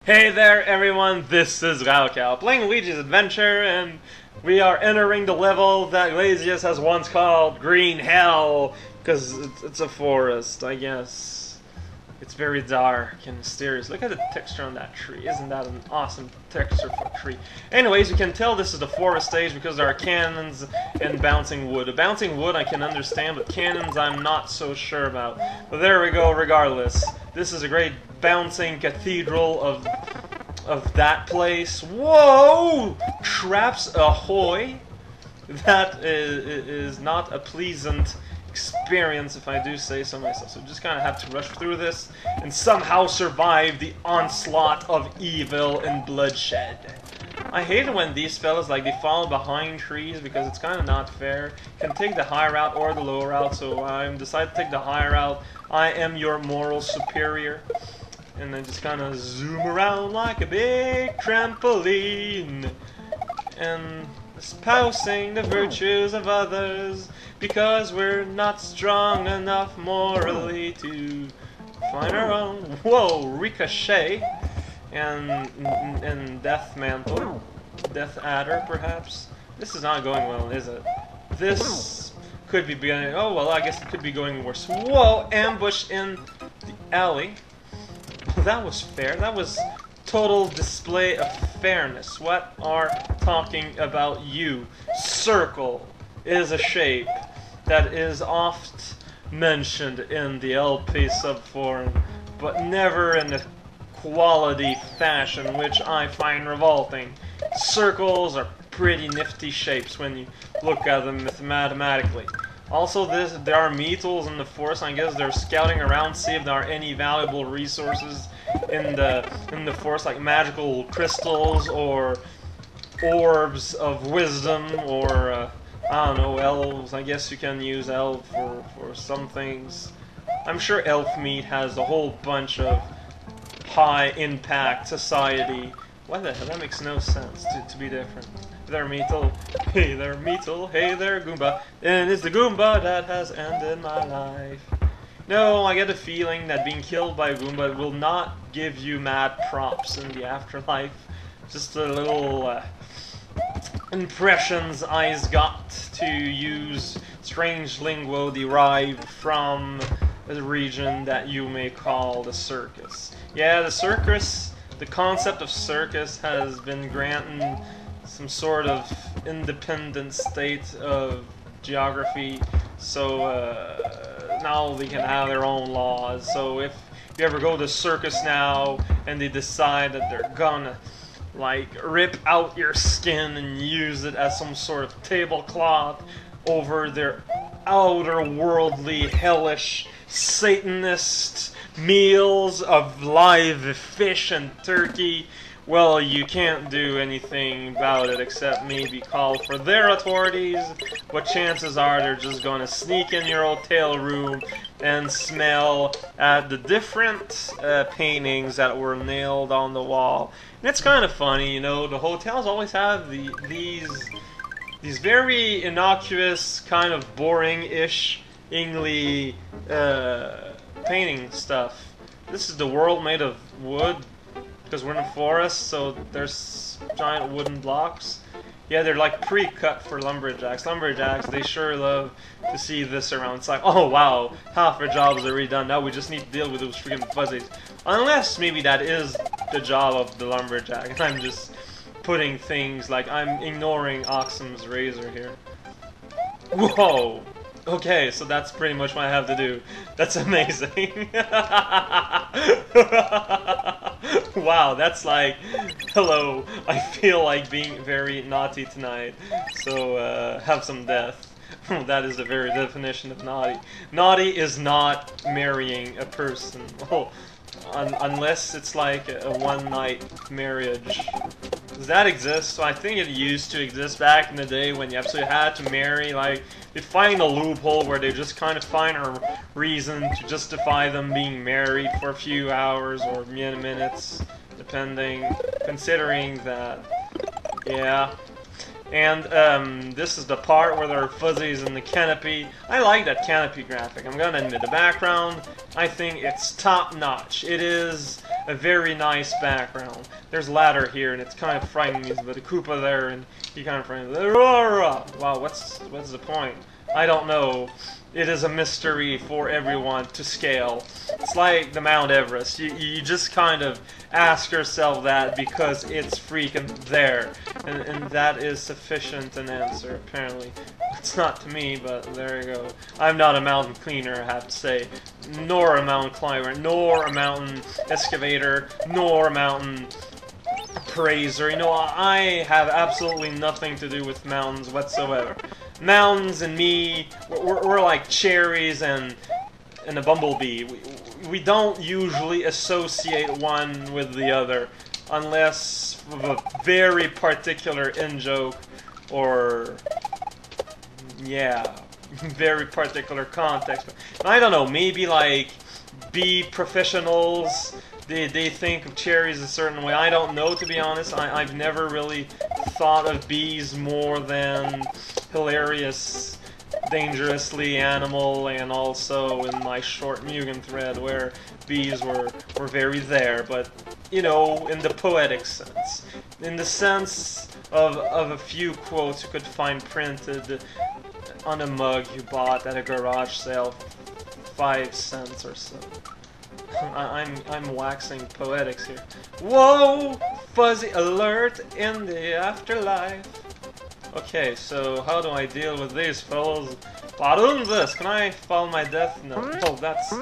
Hey there everyone, this is Raocow, playing Luigi's Adventure, and we are entering the level that Glazius has once called Green Hell, because it's a forest, I guess. It's very dark and mysterious. Look at the texture on that tree. Isn't that an awesome texture for a tree? Anyways, you can tell this is the forest stage because there are cannons and bouncing wood. The bouncing wood I can understand, but cannons I'm not so sure about. But there we go, regardless. This is a great bouncing cathedral of that place. Whoa! Traps ahoy! That is not a pleasant experience, if I do say so myself. So just kind of have to rush through this and somehow survive the onslaught of evil and bloodshed. I hate it when these fellas, like, they fall behind trees because it's kind of not fair. You can take the high route or the low route, so I decided to take the high route. I am your moral superior. And then just kind of zoom around like a big trampoline. And espousing the virtues of others, because we're not strong enough morally to find our own. Whoa, Ricochet and Death Mantle, Death Adder, perhaps. This is not going well, is it? This could be going. Oh well, I guess it could be going worse. Whoa, ambush in the alley. That was fair. That was total display of fairness. What are talking about you? Circle is a shape that is oft mentioned in the LP subforum, but never in a quality fashion, which I find revolting. Circles are pretty nifty shapes when you look at them mathematically. Also, there are Meatles in the forest. I guess they're scouting around to see if there are any valuable resources in the forest, like magical crystals or orbs of wisdom, or I don't know, elves. I guess you can use elf for some things. I'm sure elf meat has a whole bunch of high impact society. What the hell? That makes no sense to be different. There, Meatle. Hey there, Meatle. Hey there, Goomba. And it's the Goomba that has ended my life. No, I get a feeling that being killed by a Goomba will not give you mad props in the afterlife. Just a little impressions I's got to use strange lingo derived from a region that you may call the circus. Yeah, the circus, the concept of circus has been granted some sort of independent state of geography, so now they can have their own laws. So if you ever go to circus now and they decide that they're gonna like rip out your skin and use it as some sort of tablecloth over their outer worldly hellish Satanist meals of live fish and turkey, well, you can't do anything about it except maybe call for their authorities, but chances are they're just gonna sneak in your hotel room and smell at the different paintings that were nailed on the wall. And it's kind of funny, you know, the hotels always have these very innocuous, kind of boring-ish, ingly painting stuff. This is the world made of wood, because we're in a forest, so there's giant wooden blocks. Yeah, they're like pre-cut for lumberjacks. Lumberjacks, they sure love to see this around. It's like, oh wow, half our jobs are already done. Now we just need to deal with those freaking fuzzies. Unless maybe that is the job of the lumberjack, and I'm just putting things like I'm ignoring Oxum's razor here. Whoa! Okay, so that's pretty much what I have to do. That's amazing. Wow, that's like, hello, I feel like being very naughty tonight, so have some death. That is the very definition of naughty. Naughty is not marrying a person. Well, unless it's like a one-night marriage. Does that exist? So I think it used to exist back in the day when you absolutely had to marry. Like, they find a loophole where they just kind of find a reason to justify them being married for a few hours or minutes, depending, considering that, yeah. And this is the part where there are fuzzies in the canopy. I like that canopy graphic. I'm gonna admit, the background, I think it's top notch. It is a very nice background. There's ladder here, and it's kind of frightening me, but the Koopa there, and he kind of frightening me. Wow, what's the point? I don't know. It is a mystery for everyone to scale. It's like the Mount Everest. You just kind of ask yourself that because it's freaking there. And that is sufficient an answer, apparently. It's not to me, but there you go. I'm not a mountain cleaner, I have to say. Nor a mountain climber, nor a mountain excavator, nor a mountain appraiser. You know, I have absolutely nothing to do with mountains whatsoever. Mountains and me, we're like cherries and a bumblebee. We don't usually associate one with the other unless of a very particular in-joke or, yeah, very particular context. I don't know, maybe like bee professionals, they think of cherries a certain way. I don't know, to be honest. I've never really thought of bees more than hilarious, dangerously animal, and also in my short Mugen thread where bees were very there, but, you know, in the poetic sense. In the sense of a few quotes you could find printed on a mug you bought at a garage sale, 5 cents or so. I'm waxing poetics here. Whoa! Fuzzy alert in the afterlife. Okay, so how do I deal with these fellows? This! Can I follow my death? No. Oh, that's...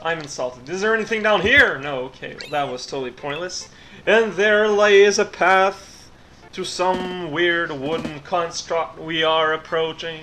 I'm insulted. Is there anything down here? No, okay. Well, that was totally pointless. And there lays a path to some weird wooden construct we are approaching.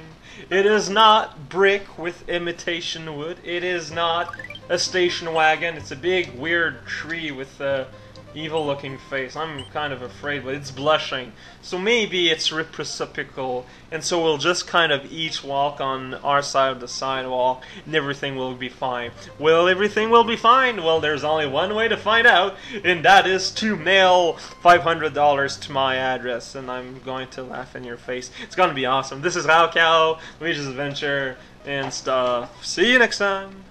It is not brick with imitation wood. It is not a station wagon. It's a big weird tree with a evil-looking face. I'm kind of afraid, but it's blushing. So maybe it's reciprocal, and so we'll just kind of each walk on our side of the sidewalk, and everything will be fine. Well, everything will be fine. Well, there's only one way to find out, and that is to mail $500 to my address, and I'm going to laugh in your face. It's going to be awesome. This is Raocow, Luigi's Adventure, and stuff. See you next time.